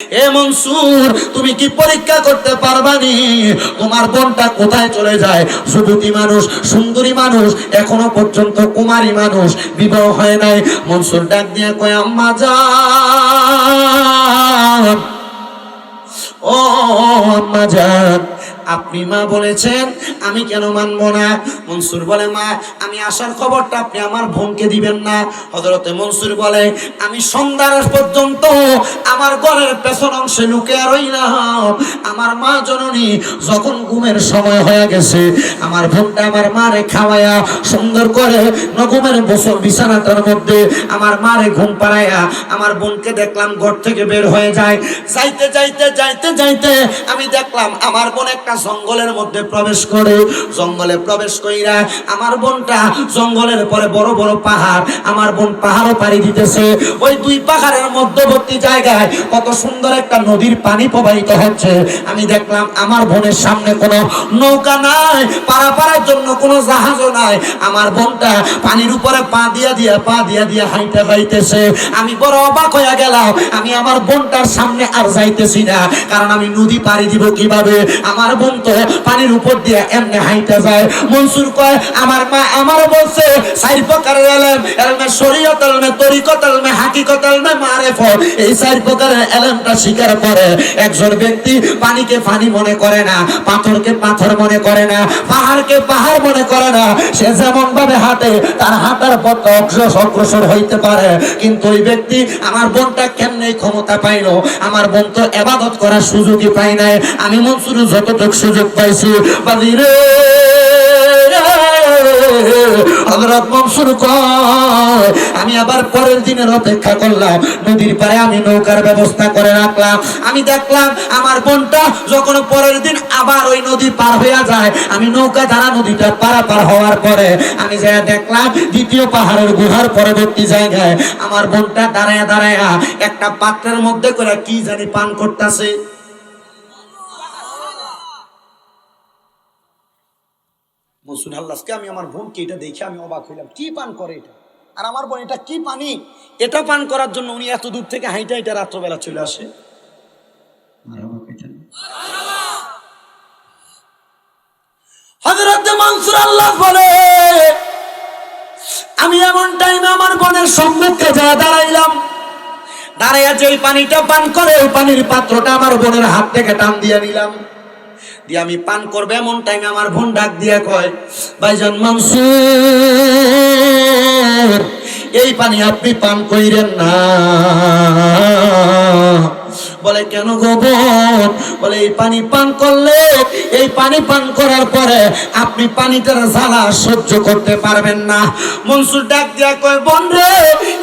এ মনসুর, তুমি কি পরীক্ষা করতে পারবানি তোমার বোনটা কোথায় চলে যায়? যুবতী মানুষ, সুন্দরী মানুষ, এখনো পর্যন্ত কুমারী মানুষ, বিবাহ হয় নাই। মনসুর ডাক দিয়ে কয়, আম্মা জান, ও আম্মা জান, আপনি মা বলেছেন, আমি কেন মানবো না? মনসুর বলে, মা, আমি আসার খবরটা আপনি আমার বোনকে দিবেন না? হযরতে মনসুর বলে, আমি সন্ধ্যার পর্যন্ত আমার ঘরের পেছন অংশে লুকিয়ে রইলাম। আমার মা জননী যখন ঘুমের সময় হয়ে গেছে, আমার বোনটা আমার মারে খাওয়ায়া সুন্দর করে ঘুমের বছর বিছানাটার মধ্যে আমার মারে ঘুম পাড়াইয়া আমার বোনকে দেখলাম ঘর থেকে বের হয়ে যায়। যাইতে যাইতে যাইতে যাইতে আমি দেখলাম আমার বোন একটা জঙ্গলের মধ্যে প্রবেশ করে। জঙ্গলে প্রবেশ কইরা আমার বোনটা জঙ্গলের পরে বড় বড় পাহাড়, আমার বোন পাহাড়ও পাড়ি দিতেছে। ওই দুই পাহাড়ের মধ্যবর্তী জায়গায় কত সুন্দর একটা নদীর পানি প্রবাহিত হচ্ছে। আমি দেখলাম আমার বোনের সামনে কোনো নৌকা নাই, পারাপারের জন্য কোনো জাহাজও নাই। আমার বোনটা পানির উপরে পা দিয়া দিয়া হাইতে যাইতেছে। আমি বড় অবাক হয়ে গেলাম। আমি আমার বোনটার সামনে আর যাইতেছি না, কারণ আমি নদী পাড়ি দিব কিভাবে? আমার বোন তো পানির উপর দিয়ে এমনি হাইতে যায়। মনসুর কয়, আমার মা আমার বলছে চার প্রকারের এলেম, এলমে শরীয়ত, এলমে তরিকত, এলমে হাকিকত, এলমে মারিফত। এই চার প্রকারের এলেমটা স্বীকার করে একজন ব্যক্তি পানিকে পানি মনে করে না, পাথরকে পাথর মনে করে না, পাহাড়কে পাহাড় মনে করে না। সে যেমন ভাবে হাঁটে তার হাঁটার পথে অগ্রসর হইতে পারে। কিন্তু ওই ব্যক্তি আমার বোনটা কেমনে ক্ষমতা পাইলো? আমার বোন তো ইবাদত করার সুযোগই পাই নাই। আমি মনসুর যতটুকু সুযোগ পাইছি, বাজিরে হযরত মনসুর কয়, আমি আবার পরের দিনের অপেক্ষা করলাম। নদীর পাড়ে আমি নৌকার ব্যবস্থা করে রাখলাম। আমি দেখলাম আমার বোনটা যখন পরের দিন আবার ওই নদী পার হয়ে যায়, আমি নৌকা দ্বারা নদীটা পারাপার হওয়ার পরে আমি যাই দেখলাম দ্বিতীয় পাহাড়ের গুহার পরবর্তী জায়গায় আমার বোনটা দাঁড়ায়া দাঁড়ায়া একটা পাত্রের মধ্যে করে কি জানি পান করতেছে। মনসুর আল্লাহকে আমি আমার বোনকে এটা দেখে আমি অবাক হইলাম, কি পান করে এটা? আর আমার বোন এটা কি পানি? এটা পান করার জন্য উনি এত দূর থেকে হাইটা হাইটা রাত্রবেলা চলে আসে। হযরত মনসুর আল্লাহ বলে, আমি এমন টাইমে আমার বোনের সম্মুখে যা দাঁড়াইলাম। দাঁড়াইয়া যে পানিটা পান করে ওই পানির পাত্রটা আমার বোনের হাত থেকে টান দিয়ে নিলাম। দিয়ে আমি পান করবে এমন টাইমে আমার বোন ডাক দিয়া কয়, ভাইজান মনসুর, এই পানি আপনি পান কইরেন না। বলে, কেন গো বোন? বলে, এই পানি পান করলে, এই পানি পান করার পরে আপনি পানিটার জ্বালা সহ্য করতে পারবেন না। মনসুর ডাক দিয়া কয়, বোন রে,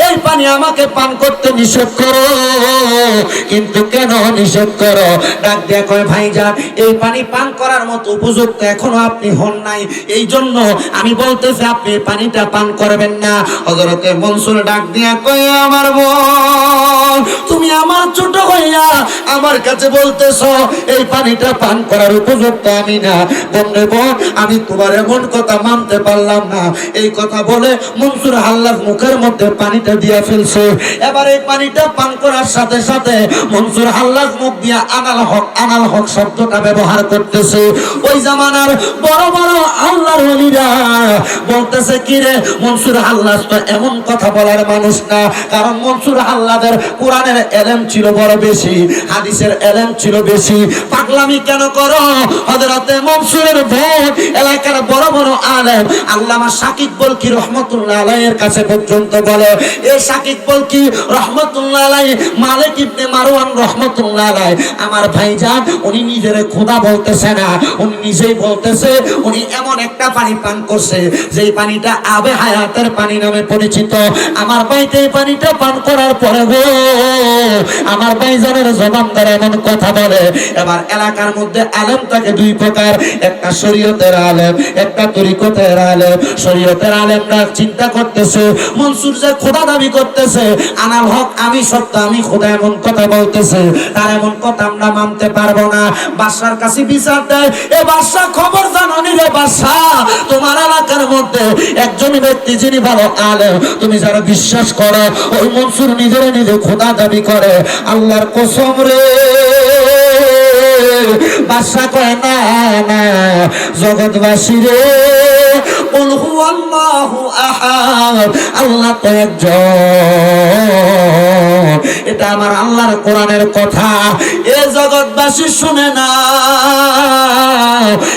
এই পানি আমাকে পান করতে নিষেধ করো। কিন্তু কেন নিষেধ করো? ডাক দিয়া কয়, ভাইজান, এই পানি পান করার মতো উপযুক্ত এখনো আপনি হন নাই, এই জন্য আমি বলতেছি আপনি পানিটা পান করবেন না। হযরতে মনসুর ডাক দিয়া কয়, আমার বোন, তুমি আমার ছোট হইয়া আমার কাছে বলতেছো এই পানিটা পান করার উপযুক্ত আমি না। বন্ধু বোন, আমি তোমার এমন কথা মানতে পারলাম না। এই কথা বলে মনসুর আল্লাহর মুখের মধ্যে পানিটা দিয়ে ফেলছে। এবার এই পানিটা পান করার সাথে সাথে মনসুর আল্লাহর মুখ দিয়ে আনাল হক শব্দটা ব্যবহার করতেছে। ওই জামানার বড় বড় আল্লাহর ওলিরা বলতেছে, কি রে মনসুর আল্লাহ তো এমন কথা বলার মানুষ না। কারণ মনসুর আল্লাহদের কোরআনের এলেম ছিল বড় বেশি, হাদিসের এলেম ছিল বেশি। পাগলামি কেন করো? হযরতে মনসুরের বোন এলাকার বড় বড় আলেম আল্লামা শাকিব বলকি রহমতুল্লাহ আলাইহির কাছে পর্যন্ত বলে, এই শাকিব বলকি রহমতুল্লাহ আলাইহি, মালিক ইবনে মারওয়ান রহমতুল্লাহ আলাইহি, আমার ভাইজান উনি নিজের খোদা বলতেছে না, উনি নিজেই বলতেছে উনি এমন একটা পানি পান করছে যেই পানিটা আবে হায়াতের পানি নামে পরিচিত। আমার ভাইতে এই পানিটা পান করার পরে গো আমার ভাইজানের জবান ধরে এমন কথা বলে। এবার এলাকার মধ্যে আলেম থাকে দুই প্রকার, একটা শরীয়তের আলেম, একটা তরিকতের আলেম। শরীয়তের আলেমরা চিন্তা করতেছে মনসুর যে খোদা দাবি করতেছে, আনাল হক আমি সত্য, আমি খোদা, এমন কথা বলতেছে, তার এমন কথা আমরা মানতে পারবো না। বাদশার কাছে বিচার দেয়, এ বাদশা খবর জানো নি রে বাদশা, তোমার এলাকার মধ্যে একজন ব্যক্তি যিনি ভালো আলেম, তুমি যারা বিশ্বাস করো ওই মনসুর নিজে খোদা দাবি করে, আল্লাহর কসম কম রে। বাদশা কয় না না জগৎবাসী রে, কুল হুয়াল্লাহু আহাদ, আল্লাহ তো একজন। এটা আমার আল্লাহর কোরআনের কথা, এ জগৎবাসী শুনে না।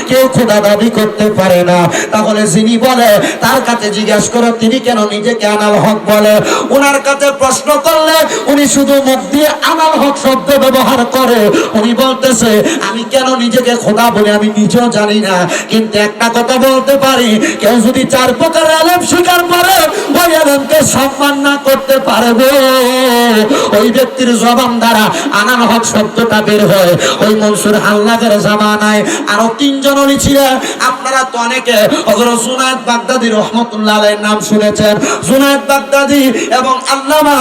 কেউ খোদা দাবি করতে পারে না, তাহলে যিনি বলে তার কাছে জিজ্ঞাসা করো তিনি কেন নিজেকে আনাল হক বলে। ওনার কাছে প্রশ্ন করলে উনি শুধু মুখ দিয়ে আনাল হক শব্দ ব্যবহার করে। উনি বলতেছে আমি কেন নিজেকে খোদা বলে আমি নিজেও জানি না, কিন্তু একটা কথা বলতে পারি, কেউ যদি 4 প্রকার আলেম স্বীকার করে ওই আলেমকে সম্মান না করতে পারবে, ওই ব্যক্তির জবান দ্বারা আনাল হক শব্দটা বের হয়। ওই মনসুর আল্লাহের জামানায় আরো 3 জন ওলি ছিলেন। আপনারা তো অনেকে হযরত জুনায়েদ বাগদাদী রহমাতুল্লাহ আলাইহির নাম শুনেছেন। জুনায়েদ বাগদাদী এবং আল্লামা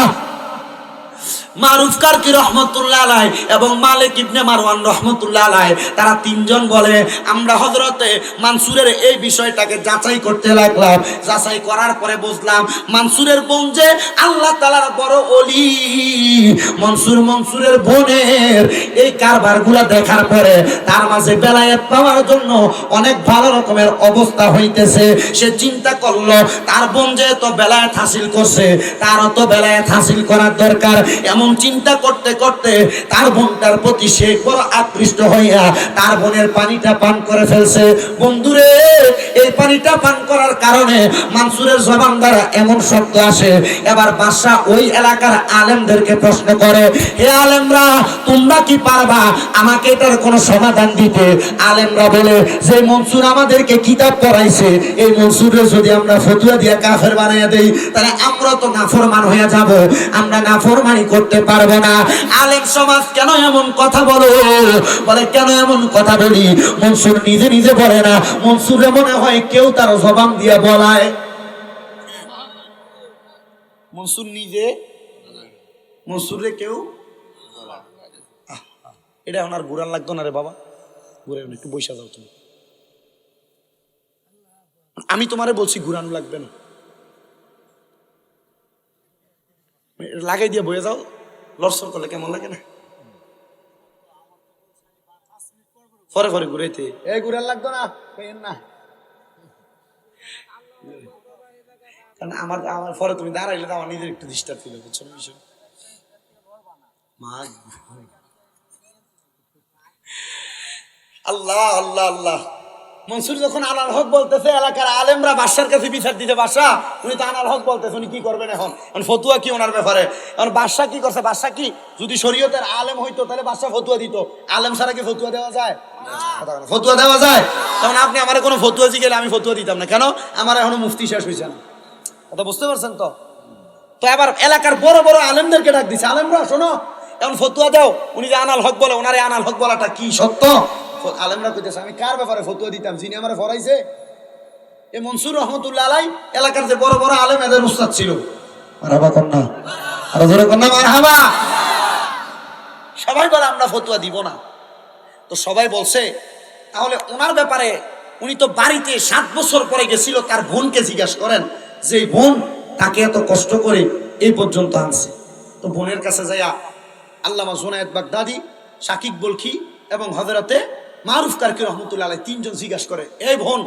মারুফ কারকি রহমতুল্লাহ আলাইহি এবং মালিক ইবনে মারওয়ান রহমতুল্লাহ আলাইহি, তারা 3 জন বলে আমরা হযরতে মানসুরের এই বিষয়টাকে যাচাই করতে লাগলাম। যাচাই করার পরে বুঝলাম মানসুরের বোন যে আল্লাহ তাআলার বড় ওলি। মনসুরের বোনের এই কারবারগুলো দেখার পরে তার মাঝে বেলায়েত পাওয়ার জন্য অনেক ভালো রকমের অবস্থা হইতেছে। সে চিন্তা করলো তার বোন যেহেতু বেলায়েত হাসিল করছে, তারও তো বেলায়েত হাসিল করার দরকার। এমন চিন্তা করতে করতে তার বোনটার প্রতি সে বড় আকৃষ্ট হইয়া তার বোনের পানিটা পান করে ফেলছে। বন্ধুরে, এই পানিটা পান করার কারণে মানসুরের জবান দ্বারা এমন শব্দ আসে। এবার বাদশা ওই এলাকার আলেমদেরকে প্রশ্ন করে, হে আলেমরা তোমরা কি পারবা আমাকে এটার কোনো সমাধান দিতে? আলেমরা বলে যে মনসুর আমাদেরকে কিতাব পড়াইছে, এই মনসুরে যদি আমরা ফতোয়া দিয়ে কাফের বানাইয়া দেই তাহলে আমরা তো নাফরমান হয়ে যাব, আমরা নাফরমানি করতে পারবো না। আলেম সমাজ কেন এমন কথা বলো? বলে কেন এমন কথা বলি? মনসুর নিজে নিজে বলে না, মনসুরে মনে হয় কেউ তার জবান দিয়া বলায়। মনসুর নিজে মনসুরে কেউ, এটা ওনার ঘুরান লাগতো না রে বাবা, ঘুরে একটু বৈশা যাও তুমি। আমি তোমারে বলছি ঘুরানো লাগবে না, লাগাই দিয়ে বয়ে যাও। লড়সড় করলে কেমন লাগে না? পরে পরে ঘুরাইতে এই ঘুরান লাগতো না না, কারণ আমার আমার পরে তুমি দাঁড়াইলে তো আমার নিজের একটু ডিস্টার্ব ফিল হবে। বিষয় আল্লাহ আল্লাহ আল্লাহ। মনসুর যখন আনাল হক বলতেছে, এলাকার আলেমরা বাদশার কাছে বিচার দিতে, বাদশা উনি তো আনাল হক বলতেছে, উনি কি করবেন এখন? ফতুয়া কি ওনার ব্যাপারে? এখন বাদশা কি করছে? বাদশা কি যদি শরীয়তের আলেম হইতো তাহলে বাদশা ফতুয়া দিত। আলেম ছাড়া কি ফতুয়া দেওয়া যায়? ফতুয়া দেওয়া যায়? তখন আপনি আমার কোনো ফতুয়া জিগেলে আমি ফতুয়া দিতাম না। কেন? আমার এখনো মুফতি শেষ হয়েছে না। কথা বুঝতে পারছেন তো? তো এবার এলাকার বড় বড় আলেমদেরকে ডাক দিছে, আলেমরা শোনো, এখন ফতুয়া দাও। উনি যে আনাল হক বলে, ওনারে আনাল হক বলাটা কি সত্য? আলেমরা কইতেছে আমি কার ব্যাপারে ফতুয়া দিতাম? যিনি আমার ফরাইছে এই মনসুর রহমতুল্লাহ আলাইহি এলাকার যে বড় বড় আলেম এদের উস্তাদ ছিল। মারহাবা কন্যা, আর জোরে কন্যা মারহাবা। সবাই বলে আমরা ফতুয়া দিব না। তো সবাই বলছে তাহলে ওনার ব্যাপারে, উনি তো বাড়িতে 7 বছর পরে গেছিল, তার বোনকে জিজ্ঞাসা করেন যে বোন তাকে এত কষ্ট করে এই পর্যন্ত আনছে। তো বোনের কাছে যাইয়া আল্লামা জুনায়েদ বাগদাদী, শাকিক বলখি এবং হযরতে মারুফ কারকি রহমতুল্লাহ আলাইহি 3 জন জিজ্ঞাসা করে, এই বোন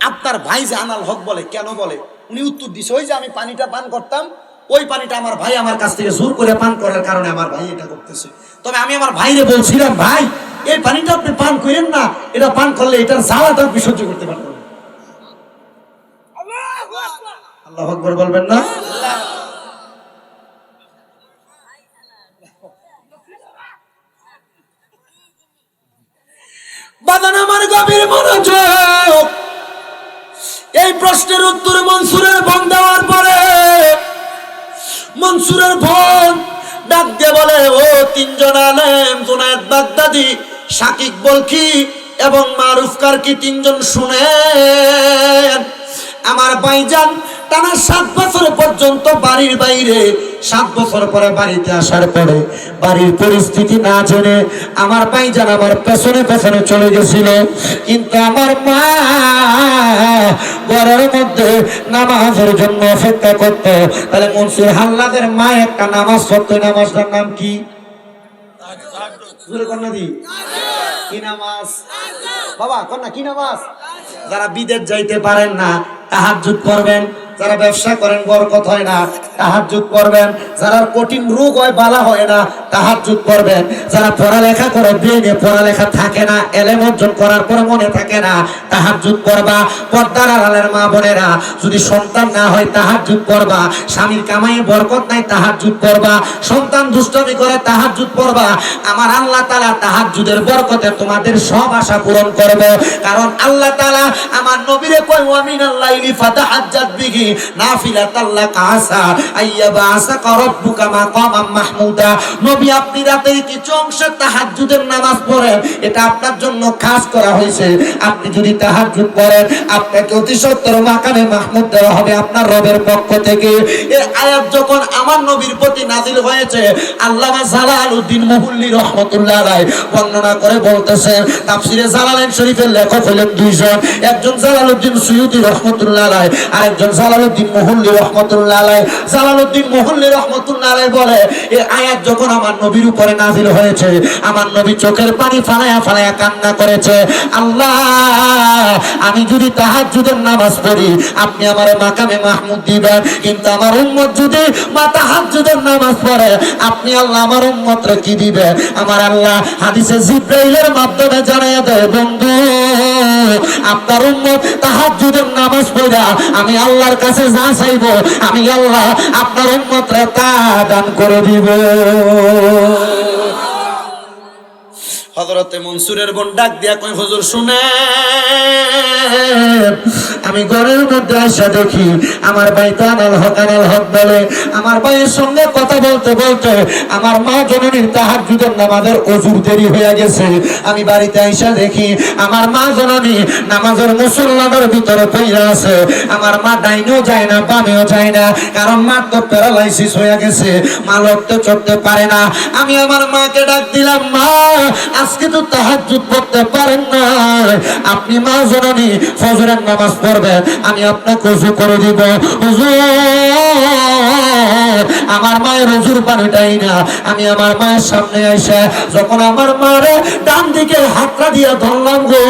আপনার ভাই যে আনাল হক বলে কেন বলে? উনি উত্তর দিছে, ওই যে আমি পানিটা পান করতাম, ওই পানিটা আমার ভাই আমার কাছ থেকে জোর করে পান করার কারণে আমার ভাই এটা করতেছে। তবে আমি আমার ভাইরে বলছিলাম, ভাই এই পানিটা আপনি পান করেন না, এটা পান করলে এটার জ্বালাটা আপনি সহ্য করতে পারবেন না। আল্লাহু আকবার বলবেন না? বাদান আমার গভীর মনোযোগ। এই প্রশ্নের উত্তর মনসুরের বোন দেওয়ার পরে মনসুরের বোন ডাক দিয়ে বলে, ও 3 জন আলেম জুনায়েদ বাগদাদী, শাকিক বলখি এবং মারুফ কারকি 3 জন শুনেন, আমার ভাইজান টানা 7 বছর পর্যন্ত বাড়ির বাইরে, 7 বছর পরে বাড়িতে আসার পরে বাড়ির পরিস্থিতি না জেনে আমার ভাইজান আমার পেছনে পেছনে চলে গেছিল। কিন্তু আমার মা ঘরের মধ্যে নামাজের জন্য অপেক্ষা করত। তাহলে মনসুর হাল্লাদের মা একটা নামাজ পড়তো, নামাজটার নাম কি? জোরে কন্যা দি কি নামাজ বাবা কন্যা কি নামাজ? যারা বিদেশ যাইতে পারেন না তাহাজ্জুদ করবেন, যারা ব্যবসা করেন বরকত হয় না তাহাজ্জুদ করবেন, যারা কঠিন রোগ হয় বালা হয় না তাহাজ্জুদ করবেন, যারা পড়ালেখা করে ব্রেনে পড়ালেখা থাকে না, এলেম অর্জন করার পরে মনে থাকে না তাহাজ্জুদ করবা। পর্দার আড়ালের মা বোনেরা যদি সন্তান না হয় তাহাজ্জুদ করবা, স্বামীর কামাইয়ে বরকত নাই তাহাজ্জুদ করবা, সন্তান দুষ্টামি করে তাহাজ্জুদ করবা। আমার আল্লাহ তাআলা তাহাজ্জুদের বরকতে তোমাদের সব আশা পূরণ করবে। কারণ আল্লাহ তাআলা আমার নবীরে কয় ওয়া মিনাল লাইলি ফাতাহাজ্জাদ বিহি নাফিলাতাল লাকা আসা আইয়াবাসাকা রাব্বুকা মাকামাম মাহমুদা। নবী আপনি রাতের কিছু অংশে তাহাজ্জুদের নামাজ পড়েন, এটা আপনার জন্য খাস করা হয়েছে। আপনি যদি তাহাজ্জুদ পড়েন আপনাকে অতি সত্তর মাকামে মাহমুদ দেওয়া হবে আপনার রবের পক্ষ থেকে। এই আয়াত যখন আমার নবীর প্রতি নাজিল হয়েছে আল্লামা জালালউদ্দিন মুহুল্লী রাহমাতুল্লাহ আলাইহি বর্ণনা করে বলতেছেন, তাফসিরে জালালাইন শরীফের লেখক হলেন দুইজন, একজন জালালউদ্দিন সুয়ুতী রাহমাতুল্লাহ আলাইহি, আরেকজন জালালউদ্দিন মুহুল্লী রাহমাতুল্লাহ আলাইহি। জালালউদ্দিন মুহুল্লী রাহমাতুল্লাহ আলাইহি বলে এই আয়াত যখন আমার নবীর উপরে নাজিল হয়েছে আমার নবী চোখের পানি ফালায়া ফালায়া কান্না করেছে, আল্লাহ আমি যদি তাহাজ্জুদের নামাজ পড়ি আপনি আমার মাকামে মাহমুদ দিবেন, কিন্তু আমার উম্মত যদি তাহাজ্জুদের নামাজ পড়ে আপনি আল্লাহ আমার উম্মতরে কি দিবেন? আমার আল্লাহ হাদিসে জিবরাইলের মাধ্যমে জানায়া দেয়, বন্ধু আপনার উম্মত তাহাজ্জুদের নামাজ পড়া আমি আল্লাহর কাছে যা চাইবো আমি আল্লাহ আপনার উম্মতরে তা দান করে দিব। হযরতে মনসুরের বোন ডাক দিয়া কই হুজুর শুনে আমি ঘরের মধ্যে এসে দেখি আমার ভাই তানাল হক বলে, আমার ভাইয়ের সঙ্গে কথা বলতে বলতে আমার মা জননীর তাহাজ্জুদের নামাজের ওযুর দেরি হয়ে গেছে। আমি বাড়িতে এসে দেখি আমার মা জননী নামাজের মুসল্লাদের ভিতরে পইরা আছে। আমার মা ডাইনেও যায় না বামেও যায় না, কারণ মা তো প্যারালাইসিস হয়ে গেছে, মা লড়তে চড়তে পারে না। আমি আমার মাকে ডাক দিলাম, মা আজকে তো তাহাজ্জুদ পড়তে পারেন না, আপনি মা জননী ফজরের নামাজ পড়বেন, আমি আপনাকে ওযু করে দিব। হুজুর আমার মায়ের ওযুর পানিটাই না আমি আমার মায়ের সামনে এসে যখন আমার মারে ডান দিকে হাতটা দিয়ে ধরলাম গো,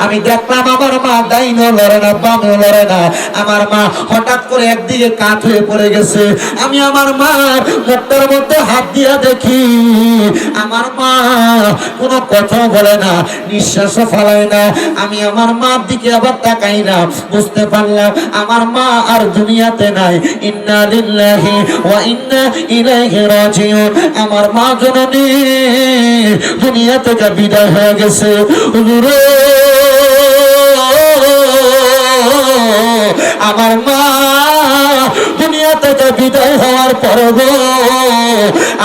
আমি দেখলাম আমার মা ডাইনও লড়ে না বামেও লড়ে না, আমার মা হঠাৎ করে একদিকে কাত হয়ে পড়ে গেছে। আমি আমার মার মুখটার মধ্যে হাত দিয়া দেখি আমার মা কোনো কথা বলে না, নিঃশ্বাসও ফেলায় না। আমি আমার মার দিকে আবার তাকাই না, বুঝতে পারলাম আমার মা আর দুনিয়াতে নাই। ইন্না লিল্লাহি ওয়া ইন্না ইলাইহি রাজিউন। আমার মা জননী দুনিয়া থেকে বিদায় হয়ে গেছে। হুজুরে আমার মা দুনিয়া থেকে বিদায় হওয়ার পর গো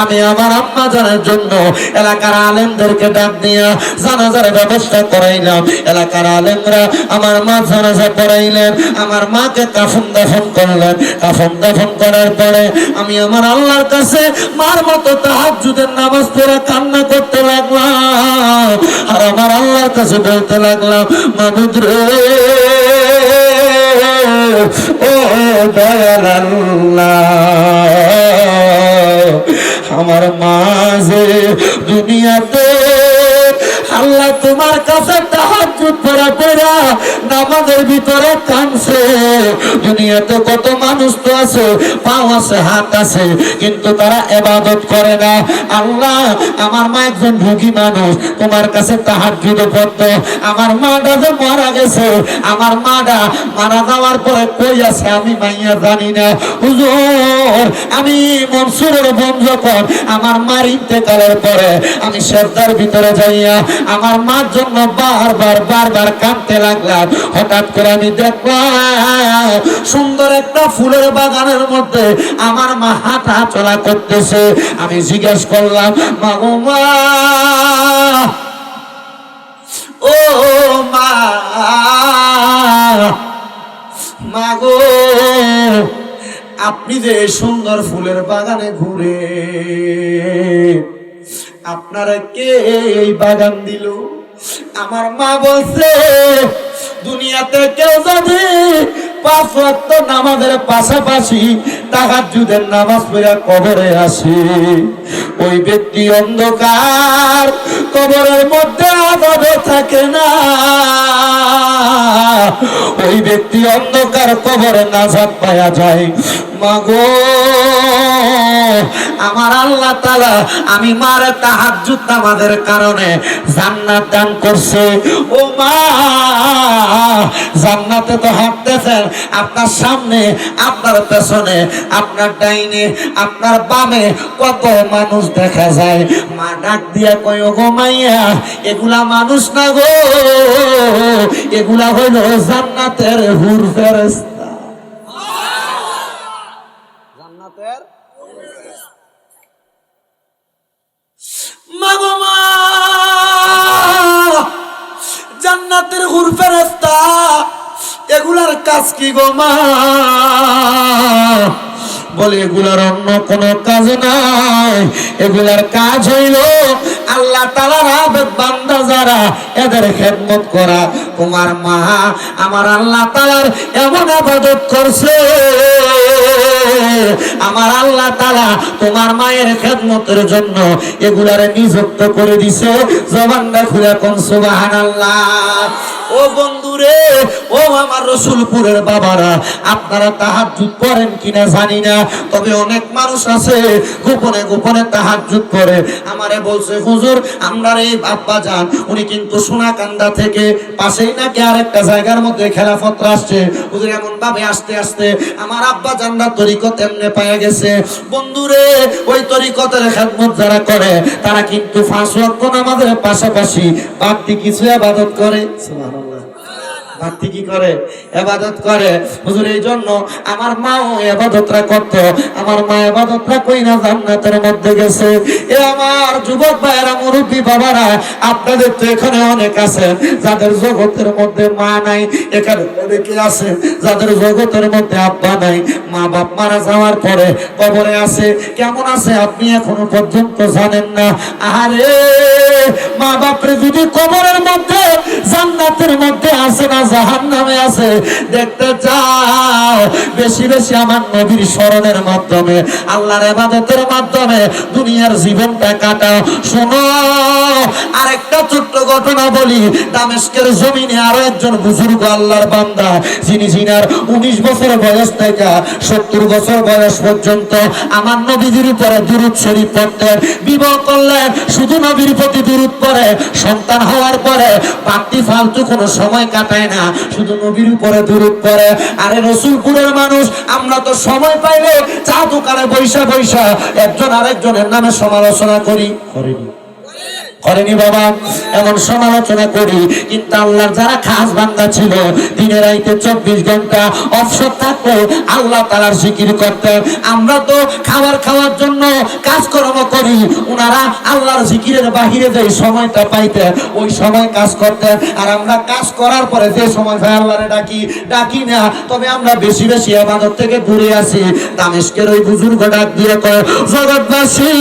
আমি আমার আম্মা জানার জন্য এলাকার আলেমদেরকে ডাক দিয়া জানাজার ব্যবস্থা করাইলাম। এলাকার আলেমরা আমার মা জানাজা করাইলেন, আমার মাকে কাফন দাফন করলেন। কাফন দাফন করার পরে আমি আমার আল্লাহর কাছে মার মতো তাহাজ্জুদের নামাজ পড়ে কান্না করতে লাগলাম, আর আমার আল্লাহর কাছে বলতে লাগলাম, মাবুদ রে ও দয়াল আল্লাহ, আমার মা যে দুনিয়াতে আল্লাহ তোমার কাছে তাহাজ্জুদ পড়া পড়া নামাজের ভিতরে কাঁদছে। দুনিয়াতে কত মানুষ তো আছে, পাও আছে হাত আছে, কিন্তু তারা ইবাদত করে না। আল্লাহ আমার মা একজন ভোগী মানুষ, তোমার কাছে তাহাজ্জুদ পড়তো। আমার মাটা যে মারা গেছে, আমার মাটা মারা যাওয়ার পরে কই আছে আমি মাইয়া জানি না। হুজুর আমি মনসুরের বোন যখন আমার মার ইন্তেকালের পরে আমি সেজদার ভিতরে যাইয়া আমার মার জন্য বারবার কাঁদতে লাগলাম। হঠাৎ করে আমি দেখলাম সুন্দর একটা ফুলের বাগানের মধ্যে আমার মা হাঁটা চলা করতেছে। আমি জিজ্ঞেস করলাম, মা গো মা, ও মা, মা গো আপনি যে সুন্দর ফুলের বাগানে ঘুরে আপনারা কে এই বাগান দিল? আমার মা বলছে দুনিয়াতে কেউ যদি 5 ওয়াক্ত নামাজের পাশাপাশি তাহাজ্জুদের নামাজ পড়ে কবরে আসে, ওই ব্যক্তি অন্ধকার কবরের মধ্যে আযাবে থাকে না, ওই ব্যক্তি অন্ধকার কবরে নাজাত পাওয়া যায়। মাগো আমার আল্লাহ তাআলা আমি মার তাহাজ্জুদ নামাজের কারণে জান্নাত দান করছে। ও মা, জান্নাতে তো হাঁটতেছেন, আপনার সামনে, আপনার পেছনে, আপনার ডাইনে, আপনার বামে কত মানুষ দেখা যায়। মা ডাক দিয়া কয়, ও গো মাইয়া, এগুলা মানুষ না গো, এগুলা হইল জান্নাতের হুর ফেরেশতা। জান্নাতের মাগমা, জান্নাতের হুর ফেরেশতা, এগুলার কাজ কি গো মা? বলে এগুলার অন্য কোনো কাজ নাই, এগুলার কাজ হইল আল্লাহ তাআলার আবেদ বান্দা যারা এদের খেদমত করা। তোমার মা আমার আল্লাহ তাআলার এমন ইবাদত করছে, আমার আল্লাহ তাআলা তোমার মায়ের খেদমতের জন্য এগুলারে নিযুক্ত করে দিছে। জবানটা খুলে কোন সুবহানাল্লাহ। ও বন্ধুরে, ও আমার রসুলপুরের বাবারা, আপনারা তাহাজ্জুদ করেন কিনা জানি না, তবে অনেক মানুষ আছে গোপনে গোপনে তাহাজ্জুদ করে। আমারে বলছে, হুজুর আমরার এই আব্বা যান, উনি কিন্তু সোনাকান্দা থেকে, পাশেই নাকি আরেকটা জায়গার মধ্যে খেলাফত আসছে, হুজুর এমন ভাবে আস্তে আস্তে আমার আব্বা জানরা তরিকত এমনে পাওয়া গেছে। বন্ধুরে, ওই তরিকতের খেদমত যারা করে তারা কিন্তু 5 ওয়াক্ত নামাজের পাশাপাশি বাড়তি কিছু ইবাদত করে। সুবহানাল্লাহ। বাড়তি কি করে? ইবাদত করে। হুজুর এই জন্য আমার মাও ইবাদতরা করত, আমার মা ইবাদতরা কইরা জান্নাতের মধ্যে গেছে। এ আমার যুবক ভাইরা, মুরব্বী বাবারা, আপনাদের তো এখানে অনেক আছেন যাদের জগতের মধ্যে মা নাই, এখানে অনেকে আছেন যাদের জগতের মধ্যে আব্বা নাই। মা বাপ মারা যাওয়ার পরে কবরে আছে, কেমন আছে আপনি এখনো পর্যন্ত জানেন না। আরে মা বাপরে যদি কবরের মধ্যে জান্নাতের মধ্যে আছে না জাহান্নামে আছে দেখতে চাও, বেশি বেশি আমার নবীর স্মরণের মাধ্যমে, আল্লাহর ইবাদতের মাধ্যমে দুনিয়ার জীবনটা কাটাও। শোনো আরেকটা ছোট্ট ঘটনা বলি। দামেস্কের জমিনে আরো একজন বুজুর্গ আল্লাহর বান্দা, যিনি জিনার 19 বছর বয়স থেকে 70 বছর বয়স পর্যন্ত আমার নবীর উপরে দুরূদ শরীফ পড়তেন। বিবাহ করলেন, শুধু নবীর প্রতি দুরূদ পড়ে, সন্তান হওয়ার পরে বাড়তি ফালতু কোনো সময় কাটায় না, শুধু নবীর উপরে দুরূদ পড়ে। আরে রসুলপুরের মানুষ, আমরা তো সময় পাইলে চা দোকানে বৈশা বৈশা একজন আরেকজনের নামে সমালোচনা করি, করেনি বাবা? এমন সমালোচনা করি, কিন্তু আল্লাহর যারা খাস বান্দা ছিল দিনে রাইতে 24 ঘন্টা অবসর থাকতো আল্লাহ তাআলার জিকির করতেন। আমরা তো খাওয়ার জন্য কাজকর্ম করি, ওনারা আল্লাহর জিকিরের বাহিরে যে সময়টা পাইতেন ওই সময় কাজ করতেন। আর আমরা কাজ করার পরে যে সময় ভাই আল্লাহরে ডাকি না, তবে আমরা বেশি বেশি ইবাদত থেকে দূরে আছি। দামেস্কের ওই বুজুর্গ ডাক দিয়ে কয়, জগৎবাসী,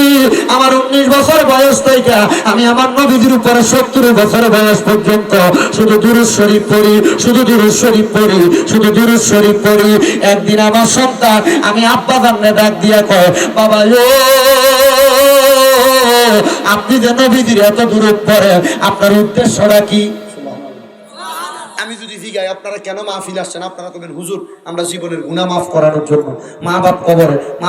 আমার 19 বছর বয়স থেকে আমি আমার নবীর উপরে 70 বছর বয়স পর্যন্ত শুধু দুরূদ শরীফ পড়ি, শুধু দুরূদ শরীফ পড়ি, শুধু দুরূদ শরীফ পড়ি। একদিন আমার সন্তান আমি আব্বা জানলে ডাক দিয়া কয়, বাবা ও, আপনি যে নবীর এত দুরূদ পড়েন, আপনার উদ্দেশ্যটা কি? আমি যদি জিগাই আপনারা কেন মাহফিল আসছেন, আপনারা কবেন হুজুর আমরা জীবনের গুনাহ মাফ করানোর জন্য, মা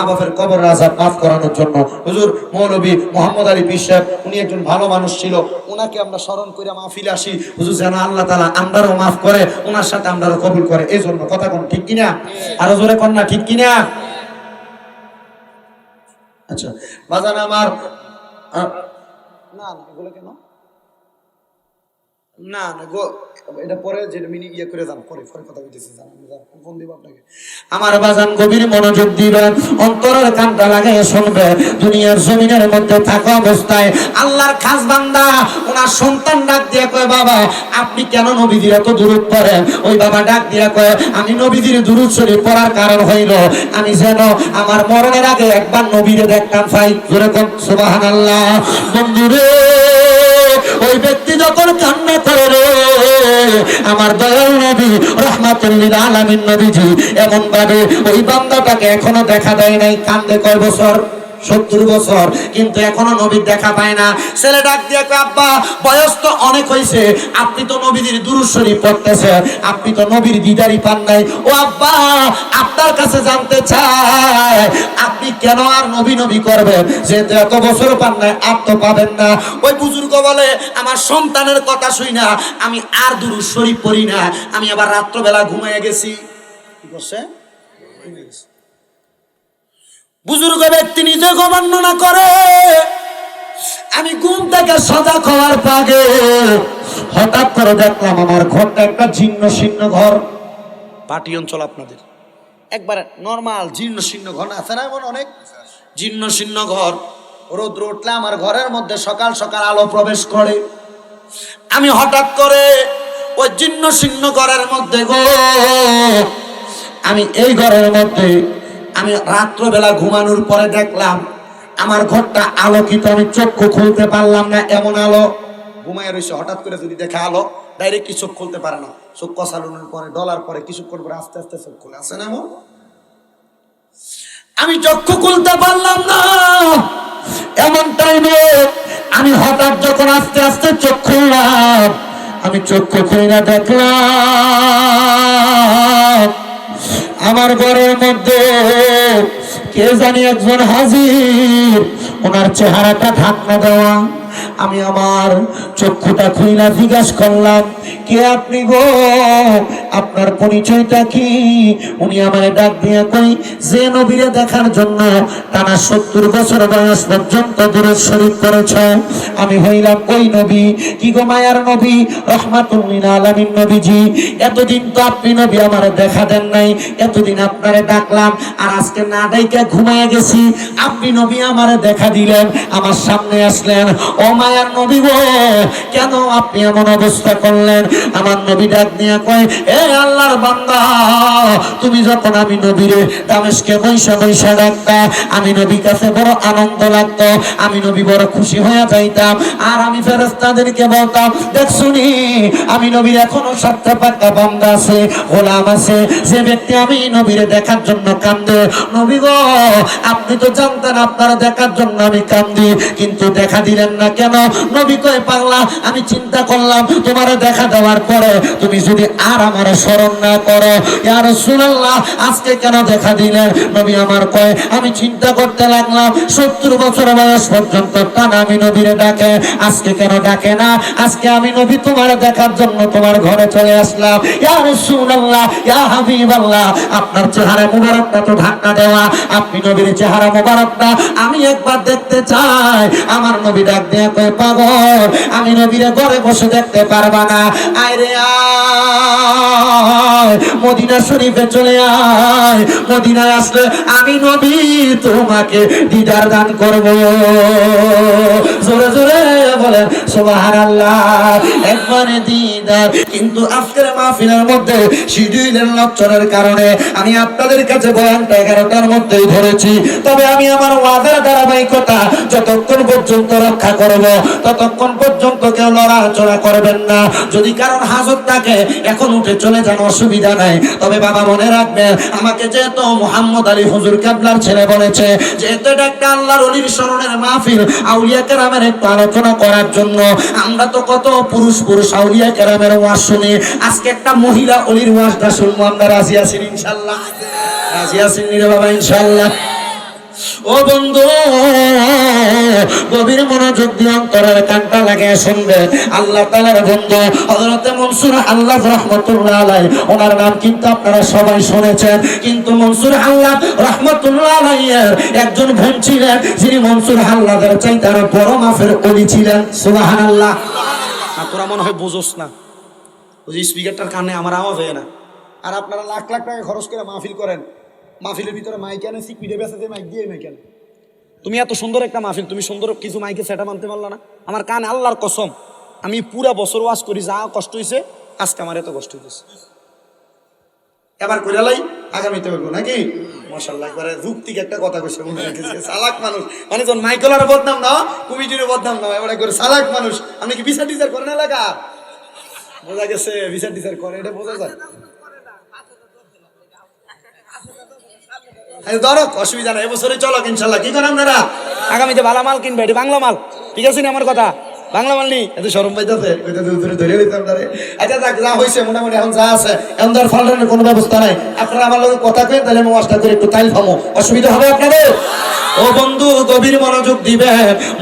বাপের কবরের আযাব মাফ করানোর জন্য। হুজুর মৌলভী মোহাম্মদ আলী পীর সাহেব, উনি একজন ভালো মানুষ ছিল, ওনাকে আমরা স্মরণ করে মাহফিলে আসি, হুজুর যেন আল্লাহ তাআলা আমরাও মাফ করে, ওনার সাথে আমরাও কবুল করে। এই জন্য কথা কোন ঠিক কিনা? আরো জোরে কোন না ঠিক কিনা? আচ্ছা বাজান আমার, না এগুলো কেন না গো, এটা পরে যেটা মিনি ইয়ে করে যান, পরে কথা বলতেছি, ফোন দিব আপনাকে। আমার বাজান গভীর মনোযোগ দিবেন, অন্তরের কানটা লাগাই শুনবে। দুনিয়ার জমিনের মধ্যে থাকা অবস্থায় আল্লাহর খাস বান্দা ওনার সন্তান ডাক দিয়ে কয়, বাবা আপনি কেন নবীজির এত দুরূদ পড়েন? ওই বাবা ডাক দিয়ে কয়, আমি নবীজির দুরূদ শরীফ পড়ার কারণ হইল আমি যেন আমার মরণের আগে একবার নবীরে দেখতাম পাই। যেরকম সুবহানাল্লাহ। বন্ধুরে, ওই ব্যক্তি যখন কান্না করে, আমার দয়াল নবী রাহমাতুল লিল আলামিন নবীজি এমন ভাবে ওই বান্দাটাকে এখনো দেখা দেয় নাই। কান্দে কয় বছর? 70 বছর, কিন্তু এখনো নবীর দেখা পায় না। ছেলে ডাক দিয়ে কয়, আব্বা বয়স তো অনেক হয়েছে, আপনি তো নবীর দুরূদ শরীফ পড়তেছেন, আপনি তো নবীর দিদারি পান নাই। ও আব্বা, আপনার কাছে জানতে চাই আপনি কেন আর নবী নবী করবেন, যেহেতু এত বছর পান নাই, আর তো পাবেন না। ওই বুজুর্গ বলে, আমার সন্তানের কথা শুই না আমি আর দুরূদ শরীফ পড়ি না, আমি আবার রাত্রবেলা ঘুমিয়ে গেছি। কি করছে? বুজুর্গ ব্যক্তি নিজে বর্ণনা করে, আমি ঘুম থেকে সজাগ হওয়ার আগে হঠাৎ করে দেখলাম আমার ঘরটা একটা জীর্ণ শীর্ণ ঘর। পাটি অঞ্চল আপনাদের একবার নরমাল জীর্ণ শীর্ণ ঘর আছে না, এমন অনেক জীর্ণ শীর্ণ ঘর। রোদ্র উঠলে আমার ঘরের মধ্যে সকাল সকাল আলো প্রবেশ করে। আমি হঠাৎ করে ওই জীর্ণ শীর্ণ ঘরের মধ্যে গো, আমি এই ঘরের মধ্যে আমি রাত্রবেলা ঘুমানোর পরে দেখলাম আমার ঘরটা আলোকিত, আমি চক্ষু খুলতে পারলাম না, এমন আলো। ঘুমায় রয়েছে, হঠাৎ করে যদি দেখে আলো, ডাইরেক্ট কি চোখ খুলতে পারে না, চোখ কষানোর পরে ডলার পরে কিছুক্ষণ পরে আস্তে আস্তে চোখ খুলে, আছে না এমন? আমি চক্ষু খুলতে পারলাম না, এমন টাইমে আমি হঠাৎ যখন আস্তে আস্তে চোখ খুললাম, আমি চক্ষু খুলে দেখলাম আমার ঘরের মধ্যে কে জানি একজন হাজির, ওনার চেহারাটা ঢাকনা দেওয়া। আমি আমার চক্ষুটা খুইলা জিজ্ঞাসা করলাম, কে আপনি গো, আপনার পরিচয়টা কি? উনি আমারে ডাক দিয়ে কই, যে নবীরে দেখার জন্য টানা 70 বছর বয়স পর্যন্ত দুরূদ শরীফ পড়েছে, আমি হইলাম ওই নবী। কি গো মায়ার নবী, রহমাতুল লিল আলামিন নবীজি, এতদিন তো আপনি নবী আমারে দেখা দেন নাই, এতদিন আপনারে ডাকলাম, আর আজকে না ডাইকা ঘুমায় গেছি, আপনি নবী আমারে দেখা দিলেন, আমার সামনে আসলেন। ও মায়ার নবী গো, কেন আপনি এমন অবস্থা করলেন? আমার নবী ডাক দিয়ে কয়, এ আল্লাহর বান্দা, তুমি যখন আমি নবীরে দামেস্কে বৈশা বৈশা ডাকতা, আমি নবীর কাছে বড় আনন্দ লাগতো, আমি নবী বড় খুশি হয়ে যাইতাম, আর আমি ফেরেশতাদেরকে বলতাম, দেখছুনি আমি নবীর এখনো সাতটা পাক্কা বান্দা আছে, গোলাম আছে, যে ব্যক্তি আমি নবীরে দেখার জন্য কান্দে। নবী গো, আপনি তো জানতেন আপনারা দেখার জন্য আমি কান্দি, কিন্তু দেখা দিলেন না কেন? নবী কয়, পাগলা, আমি চিন্তা করলাম তোমারে দেখা দেওয়ার পরে তুমি যদি আর আমার স্মরণ না করো, ইয়া রাসূলুল্লাহ আজকে কেন দেখা দিলেন? নবী আমার কয়, আমি চিন্তা করতে লাগলাম 70 বছর বয়স পর্যন্ত টানা আমি নবীরে ডাকে, আজকে কেন ডাকে না? আজকে আমি নবী তোমারে দেখার জন্য তোমার ঘরে চলে আসলাম। ইয়া রাসূলুল্লাহ, ইয়া হাবিবাল্লাহ, আপনার চেহারা মুবারকটা তো ঢাকনা দেওয়া, আপনি নবীর চেহারা মুবারকটা আমি একবার দেখতে চাই। আমার নবী ডাক দিয়ে কয়, পাগল, আমি নবীরে ঘরে বসে দেখতে পারবা না, আয় রে আয়, মদিনা শরীফে চলে আয়, মদিনায় আসলে আমি নবী তোমাকে দিদার দান করব। জোরে জোরে বলেন সুবহানাল্লাহ। একবারে দিদার। কিন্তু আজকের মাহফিলের মধ্যে শিডিউলের লচ্ছরের কারণে আমি আপনাদের কাছে বয়ানটা 11টার মধ্যেই ধরেছি, তবে আমি আমার ওয়াদার ধারাবাহিকতা যতক্ষণ পর্যন্ত রক্ষা করব ততক্ষণ পর্যন্ত কেউ লড়াচড়া করবেন না। যদি কারণ হাজত থাকে এখন উঠে চলে যান, অসুবিধা নাই, তবে বাবা মনে রাখবেন, আমাকে যেহেতু মুহাম্মদ আলী হুজুর কেবলার ছেলে বলেছে, যেহেতু এটা একটা আল্লাহর ওলির স্মরণের মাহফিল, আউলিয়া কেরামের একটু আলোচনা করার জন্য, আমরা তো কত পুরুষ পুরুষ আউলিয়া কেরামের ওয়াজ শুনি, আজকে একটা মহিলা ওলির ওয়াজটা শুনবো। আমরা রাজি আছি ইনশাআল্লাহ? রাজি আছেন রে বাবা ইনশাআল্লাহ? ও বন্ধু, গভীর মনোযোগ দিয়ে অন্তরের কানটা লাগিয়ে শুনবেন। আল্লাহ তাআলার বন্ধু হযরত মনসুর আল্লাহ রাহমাতুল্লাহ আলাইহি, ওনার নাম কিন্তু আপনারা সবাই শুনেছেন, কিন্তু মনসুর আল্লাহ রাহমাতুল্লাহ আলাইহির একজন বোন ছিলেন, যিনি মনসুর আল্লাহর চাইতে আরো বড় মাফের ওলি ছিলেন। সুবহানাল্লাহ। তোরা মনে হয় বুঝোস না, ওই স্পিকারটার কানে আমার আওয়াজ হয় না, আর আপনারা লাখ লাখ টাকা খরচ করে মাহফিল করেন, মাহফিলের ভিতরে মাইক আনে, সিকিউরিটি বেসাতে মাইক দিয়ে মাইক আনে। তুমি এত সুন্দর একটা মাহফিল, তুমি সুন্দর কিছু মাইকে সেটা মানতে পারলো না? আমার কান আল্লাহর কসম, আমি পুরা বছর ওয়াজ করি, যা কষ্ট হয়েছে আজকে আমার এত কষ্ট হয়েছে। এবার কইরালাই আগামীতে বলবো নাকি? মাশাআল্লাহ, একবারে যুক্তিক একটা কথা কইছে, মনে রেখেছে। চালাক মানুষ মানে যখন মাইকেলার বদনাম না, কমিটির বদনাম না, এবারে করে চালাক মানুষ। আপনি কি বিচার টিচার করেন এলাকা? বোঝা গেছে বিচার টিচার করে, এটা বোঝা যায়। ধরো অসুবিধা নাই, এবছরে চলো ইনশাল্লাহ। কি করেন আপনারা? আগামীতে ভালো মাল কিনবে, এটি বাংলা মাল, ঠিক আছে না? আমার কথা বাংলা মাল নি, এত সরম পাইতেছে ধরে দিতাম তারে। আচ্ছা যাক, যা হয়েছে মোটামুটি এখন যা আছে, এখন ধর ফাল্টানোর কোনো ব্যবস্থা নাই। আপনারা আমার লোক কথা কেন, তাহলে আমি ওয়াজটা করে একটু তাইল ফামো, অসুবিধা হবে আপনাদের? ও বন্ধু, গভীর মনোযোগ দিবে।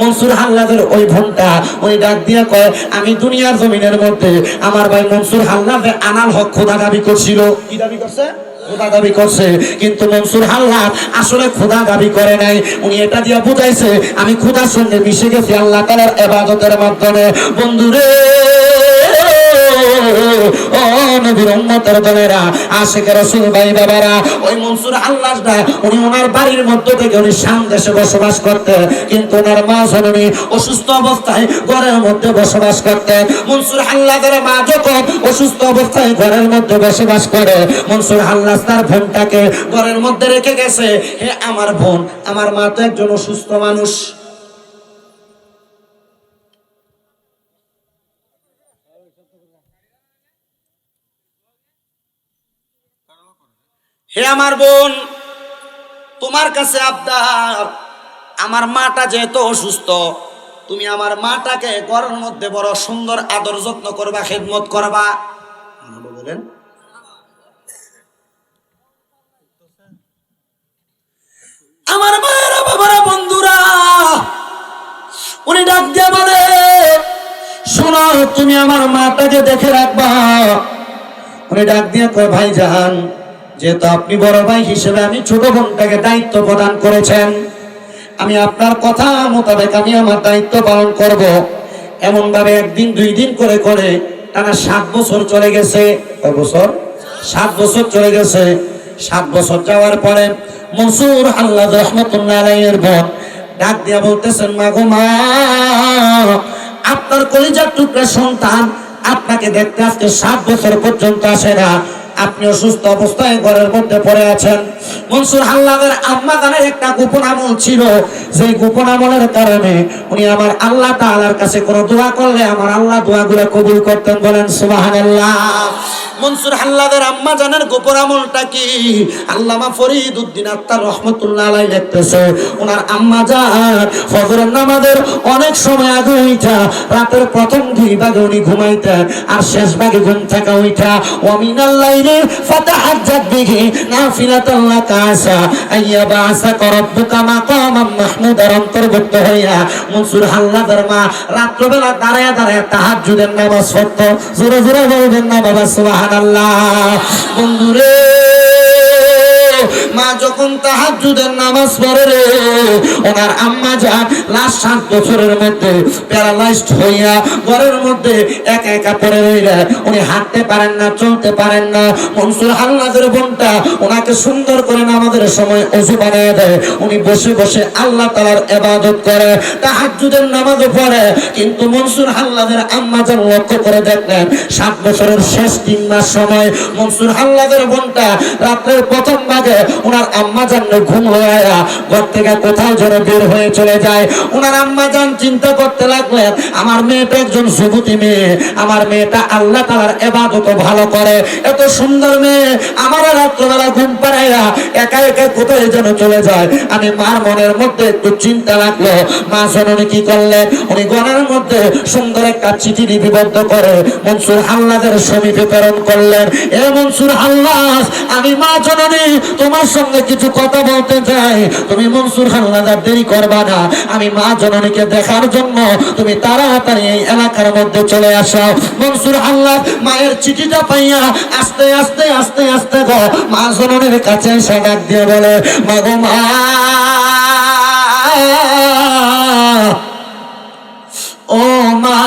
মনসুর হাল্লাদের ওই বোনটা ওই ডাক দিয়ে কয়, আমি দুনিয়ার জমিনের মধ্যে আমার ভাই মনসুর হাল্লাদ আনাল হক খোদা দাবি করছিল। কি দাবি করছে? খোদা দাবি করছে। কিন্তু মনসুর হাল্লাদ আসলে খোদা দাবি করে নাই। উনি এটা দিয়ে বুঝাইছে, আমি খোদার সঙ্গে মিশে গেছি আল্লাহ তাআলার ইবাদতের মাধ্যমে। বন্ধুরে, ও নবীর উম্মতের দলেরা, আশিকে রাসূল ভাই বাবারা, ওই মনসুর হাল্লাদটা উনি ওনার বাড়ির মধ্য থেকে উনি শাম দেশে বসবাস করতেন, কিন্তু ওনার মা জননী অসুস্থ অবস্থায় ঘরের মধ্যে বসবাস করতেন। মনসুর হাল্লাদের মা যখন অসুস্থ অবস্থায় ঘরের মধ্যে বসবাস করে, মনসুর হাল্লাদ তার বোনটাকে ঘরের মধ্যে রেখে গেছে। হে আমার বোন, আমার মা তো একজন অসুস্থ মানুষ, হে আমার বোন, তোমার কাছে আবদার, আমার মাটা যেহেতু অসুস্থ, তুমি আমার মাটাকে ঘরের মধ্যে বড় সুন্দর আদর যত্ন করবা, খেদমত করবা। বলেন, আমার মায়েরা বাবারা বন্ধুরা, উনি ডাক দিয়ে বলে, শোনো, তুমি আমার মাটাকে দেখে রাখবা। উনি ডাক দিয়ে কয়, ভাইজান, যেহেতু আপনি বড় ভাই হিসেবে আমি ছোট বোনটাকে দায়িত্ব প্রদান করেছেন, আমি আপনার কথা মোতাবেক আমি আমার দায়িত্ব পালন করব। এমন ভাবে একদিন দুই দিন করে করে টানা 7 বছর চলে গেছে। কয় বছর? 7 বছর চলে গেছে। 7 বছর যাওয়ার পরে মনসুর হাল্লাদ রাহমাতুল্লাহ আলাইহির বোন ডাক দিয়া বলতেছেন, মা গো মা, আপনার কলিজার টুকরা সন্তান আপনাকে দেখতে আজকে 7 বছর পর্যন্ত আসে না, আপনি অসুস্থ অবস্থায় ঘরের মধ্যে পড়ে আছেন। মনসুর হাল্লাদের আম্মা জানের একটা গোপন আমল ছিল, যে গোপন আমলের কারণে উনি আমার আল্লাহ তাআলার কাছে কোনো দোয়া করলে আমার আল্লাহ দোয়াগুলো কবুল করতেন। বলেন সুবহানাল্লাহ। মনসুর হাল্লাদের আম্মা জানের গোপন আমলটা কি? আল্লামা ফরিদ উদ্দিন আত্মার রহমতুল্লাহ আলাইহি লিখতেছে, ওনার আম্মা জান ফজরের নামাজের অনেক সময় আগে উঠা রাতের প্রথম 2 ভাগে উনি ঘুমাইতেন, আর শেষ ভাগে ঘুম থেকে উঠা ওয়ামিনাল লাইলি ফাতাহাজ্জাত বিহি নাফিলাতান লাকা আসা আইয়াবাসাকা রাব্বুকা মাকামান মাহমুদার অন্তর্ভুক্ত হইয়া মনসুর হাল্লাদের মা রাত্রবেলা দাঁড়ায়া দাঁড়ায়া তাহাজ্জুদের নামাজ পড়তো। জোরে জোরে বলবেন না বাবা সুবহানাল্লাহ। বন্ধুরে, মা যখন তাহাজ্জুদের নামাজ পড়ে রে, ওনার আম্মা জান লাস্ট 7 বছরের মধ্যে প্যারালাইজড হইয়া ঘরের মধ্যে একা একা পড়ে রইলেন। উনি হাঁটতে পারেন না, চলতে পারেন না। মনসুর হাল্লাদের বোনটা ওনাকে সুন্দর করে নামাজের সময় ওযু বানিয়ে দেয়, উনি বসে বসে আল্লাহ তাআলার ইবাদত করে, তাহাজ্জুদের নামাজও পড়ে। কিন্তু মনসুর হাল্লাদের আম্মা জান লক্ষ্য করে দেখলেন, 7 বছরের শেষ 3 মাস সময় মনসুর হাল্লাদের বোনটা রাতের প্রথম ভাগে ওনার আম্মা জান ঘুম হয়ে ঘর থেকে কোথাও যেন বের হয়ে চলে যায়। ওনার আম্মা জান চিন্তা করতে লাগলেন, আমার মেয়েটা একজন যুবতী মেয়ে, আমার মেয়েটা আল্লাহ তাআলার ইবাদত ভালো করে, এত সুন্দর মেয়ে আমার রাত্রবেলা ঘুম পাড়াইয়া একা একা কোথায় যেন চলে যায়। আমি মার মনের মধ্যে একটু চিন্তা লাগলো। মা জননী কি করলেন, উনি ঘরের মধ্যে সুন্দর একটা চিঠি লিপিবদ্ধ করে মনসুর হাল্লাদের সমীপে প্রেরণ করলেন। এ মনসুর হাল্লাদ, আমি মা জননী তোমার সঙ্গে কিছু কথা বলতে চাই, তুমি মনসুর হাল্লাদ আর দেরি করবা না, আমি মা জননীকে দেখার জন্য তুমি তাড়াতাড়ি এই এলাকার মধ্যে চলে আসো। মনসুর হাল্লাদ মায়ের চিঠিটা পাইয়া আস্তে আস্তে আস্তে আস্তে গো মা জননীর কাছে এসে ডাক দিয়ে বলে, মা গো মা, ও মা,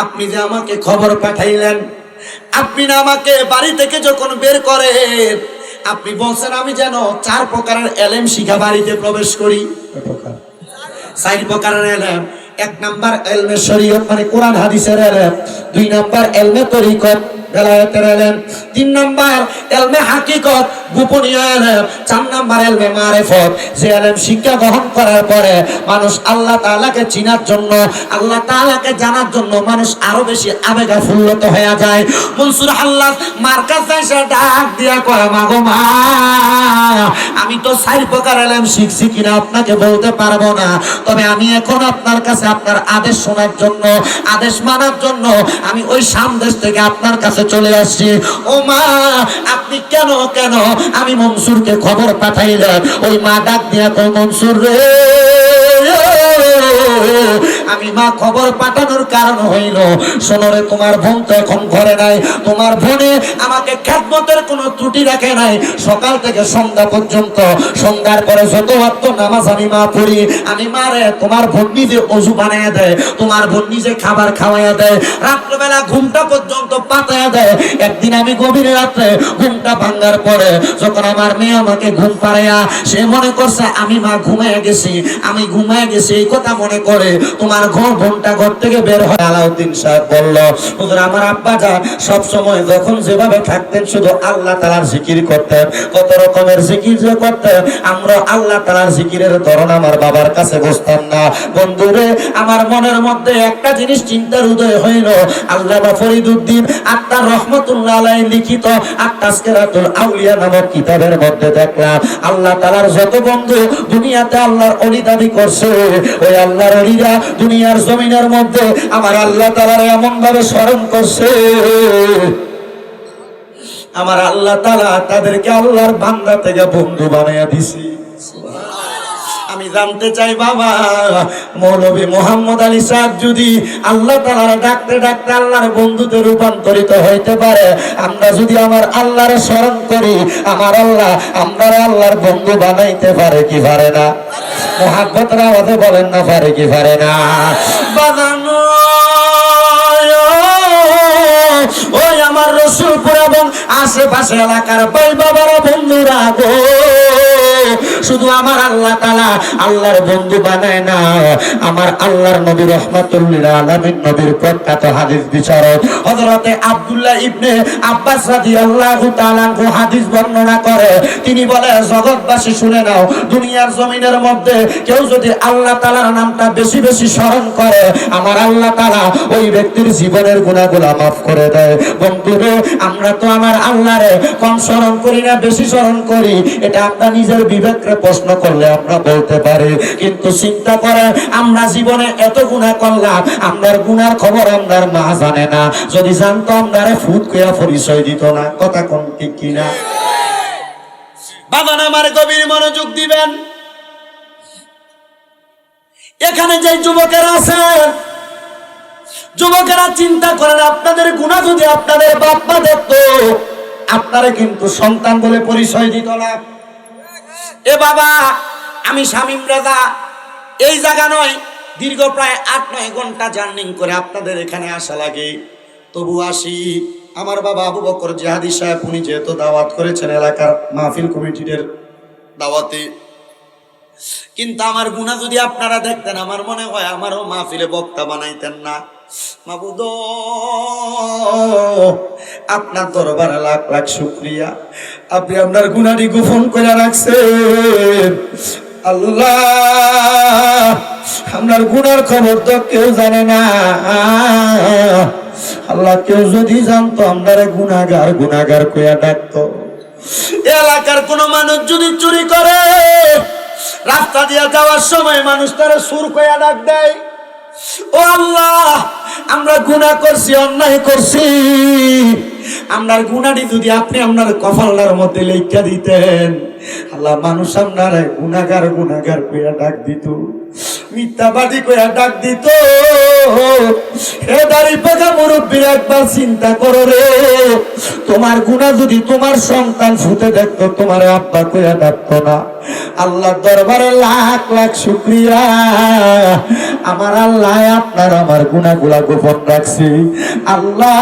আপনি যে আমাকে খবর পাঠাইলেন, আপনি না আমাকে বাড়ি থেকে যখন বের করেন, আপনি বলছেন আমি যেন 4 প্রকারের এলেম শিখা বাড়িতে প্রবেশ করি। 4 প্রকারের এলেম। 1 নাম্বার এলমে শরীয়ত মানে কোরআন হাদিসের এলেম, 2 নাম্বার এলমে তরিকত, বেলায়েতের ইলম। 3 নাম্বার ইলমে হাকিকত, গোপনীয় ইলম। 4 নাম্বার ইলমে মারিফত, যে ইলম শিক্ষা গ্রহণ করার পরে মানুষ আল্লাহ তাআলাকে চিনার জন্য, আল্লাহ তাআলাকে জানার জন্য মানুষ আরো বেশি আবেগাফুল্লত হয়ে যায়। মনসুর হাল্লাজ মার কাছে এসে ডাক দিয়া কয়, মাগো মা, আমি তো 4 প্রকার ইলম শিখছি কিনা আপনাকে বলতে পারবো না, তবে আমি এখন আপনার কাছে আপনার আদেশ শোনার জন্য, আদেশ মানার জন্য আমি ওই সামদেশ থেকে আপনার কাছে চলে আসছি। ও মা, আপনি কেন কেন আমি মনসুরকে খবর পাঠাইলেন? ওই মা ডাক দিয়া কয়, মনসুর রে, আমি মা খবর পাঠানোর কারণ হইল, শোনো রে, তোমার বোন তো এখন ঘরে নাই, তোমার বোনে আমাকে খেদমতের কোনো ত্রুটি রাখে নাই। সকাল থেকে সন্ধ্যা পর্যন্ত, সন্ধ্যার পরে যত ওয়াক্ত নামাজ আমি মা পড়ি, আমি মারে তোমার বোন নিজে ওযু বানাইয়া দেয়, তোমার বোন নিজে খাবার খাওয়াইয়া দেয়, রাত্রবেলা ঘুমটা পর্যন্ত পাতায়া দেয়। একদিন আমি গভীর রাত্রে ঘুমটা ভাঙার পরে যখন আমার মেয়ে আমাকে ঘুম পাড়াইয়া, সে মনে করছে আমি মা ঘুমাইয়া গেছি, আমি ঘুমাইয়া গেছি, এই কথা মনে করে তোমার বোনটা ঘর থেকে বের হয়। আলাউদ্দিন সাহেব বলল, হুজুর, আমার আব্বা যান সব সময় যখন যেভাবে থাকতেন শুধু আল্লাহ তাআলার জিকির করতেন, কত রকমের জিকির যে করতেন, আমরা আল্লাহ তাআলার জিকিরের ধরন আমার বাবার কাছে বুঝতাম না। বন্ধুরে, আমার মনের মধ্যে একটা জিনিস চিন্তার উদয় হইল, আল্লামা ফরিদউদ্দীন আত্মার রহমতুল্লাহ আলাইহি লিখিত আত-তাযকিরাতুল আউলিয়া নামক কিতাবের মধ্যে দেখলাম আল্লাহ তাআলার যত বন্ধু দুনিয়াতে আল্লাহর ওলি দাবি করছে, ওই আল্লাহর ওলিরা দুনিয়ার জমিনের মধ্যে আমার আল্লাহ তাআলার এমন ভাবে স্মরণ করছে, আমার আল্লাহ তাআলা তাদেরকে আল্লাহর বান্দা থেকে বন্ধু বানাইয়া দিছে। আমি জানতে চাই বাবা, মৌলভী মোহাম্মদ আলী সাহেব যদি আল্লাহ তাআলার ডাকতে ডাকতে আল্লাহর বন্ধুতে রূপান্তরিত হইতে পারে, আমরা যদি আমার আল্লাহর স্মরণ করি, আমার আল্লাহ আমরা আল্লাহর বন্ধু বানাইতে পারে কি পারে না? মুহাব্বতের আওয়াজে বলেন না, পারে কি পারে না? বাজানো ওই আমার রসুলপুর এবং আশেপাশে এলাকার ভাই বাবার বন্ধুরা গো, শুধু আমার আল্লাহ তাআলা আল্লাহর বন্ধু বানায় না, আমার আল্লাহর নবী রাহমাতুল লিল আলামিন নবীর প্রখ্যাত হাদিস বিচারক হযরতে আব্দুল্লাহ ইবনে আব্বাস রাদিয়াল্লাহু তাআলা হাদিস বর্ণনা করে। তিনি বলে, জগৎবাসী শুনে নাও, দুনিয়ার জমিনের মধ্যে কেউ যদি আল্লাহ তাআলার নামটা বেশি বেশি স্মরণ করে, আমার আল্লাহ তাআলা ওই ব্যক্তির জীবনের গুনাহগুলো মাফ করে দেয়। বন্ধুরে, আমরা তো আমার আল্লাহরে কম স্মরণ করি না, বেশি স্মরণ করি, এটা আমরা নিজের বিবেককে প্রশ্ন করলে আমরা বলতে পারি। কিন্তু চিন্তা করে, আমরা জীবনে এত গুনাহ করলাম, আমরার গুনার খবর আমরার মা জানে না, যদি জানতো আমরারে ফুট কইয়া পরিচয় দিত না। কথা কোন ঠিক কিনা? বাবা আমার গভীর মনোযোগ দিবেন। এখানে যে যুবকেরা আছেন, যুবকেরা চিন্তা করেন, আপনাদের গুনাহ যদি আপনাদের বাপ মা দেখতো, আপনারা কিন্তু সন্তান বলে পরিচয় দিত না। এ বাবা, আমি শামীম রাজা, এই জায়গা নয়, দীর্ঘ প্রায় 8-9 ঘন্টা জার্নি করে আপনাদের এখানে আসা লাগে, তবু আসি। আমার বাবা আবু বকর জিহাদি সাহেব, উনি যেহেতু দাওয়াত করেছেন এলাকার মাহফিল কমিটির দাওয়াতে, কিন্তু আমার গুনাহ যদি আপনারা দেখতেন, আমার মনে হয় আমারও মাহফিলে বক্তা বানাইতেন না। মাবুদ, আপনার দরবারে লাখ লাখ শুকরিয়া, আপনি আপনার গুনাহটি গোপন করে রাখছেন। আল্লাহ, আপনার গুনার খবর তো কেউ জানে না। আল্লাহ, কেউ যদি জানতো আপনারে গুনাহগার গুনাহগার কইয়া ডাকতো। এলাকার কোন মানুষ যদি চুরি করে, রাস্তা দিয়ে যাওয়ার সময় মানুষ তারা সুর কইয়া ডাক দেয়। ও আল্লাহ, আমরা গুনাহ করছি, অন্যায় করছি, আমরার গুনাহটি যদি আপনি আপনার কপালের মধ্যে লেখা দিতেন, আল্লাহ, মানুষ আপনার গুনাহগার গুনাহগার কইয়া ডাক দিত, মিথ্যাবাদী কইয়া ডাক দিত। হে দাড়ি পাকা মুরব্বী, একবার চিন্তা করো রে, তোমার গুনাহ যদি তোমার সন্তান ফুটে দেখতো, তোমার আব্বা কইয়া ডাকতো না। আল্লাহ দরবারে লাখ লাখ শুকরিয়া, আমার আল্লাহ আপনার আমার গুনাহগুলা গোপন রাখছি। আল্লাহ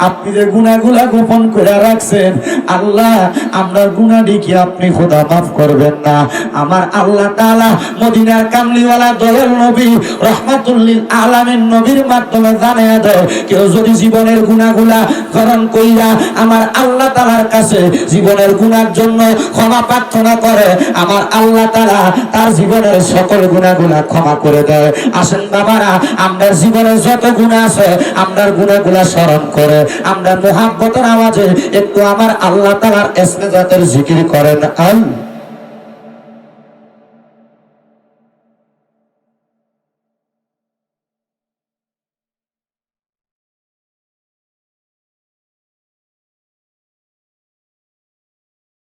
আপনি যে গুনাহগুলা গোপন করে রাখছেন, আল্লাহ আপনার গুনাহটি কি আপনি খোদা মাফ করবেন না? আমার আল্লাহ তাআলা মদিনার কামলিওয়ালা দয়াল নবী রহমাতুল লিল আলামিন নবীর মাধ্যমে জানিয়ে দেয়, কেউ যদি জীবনের গুনাহগুলা স্মরণ কইরা আমার আল্লাহ তাআলার কাছে জীবনের গুনার জন্য ক্ষমা প্রার্থনা করে, আমার আল্লাহ তাআলা তার জীবনের সকল গুনাহগুলা ক্ষমা করে দেয়। আসেন বাবারা, আমরা জীবনের যত গুনাহ আছে আমরা গুনাহগুলা স্মরণ করে আমরা মুহাব্বতের আওয়াজে একটু আমার আল্লাহ তাআলার ইসমি জাতের জিকির করেন। আল্লাহ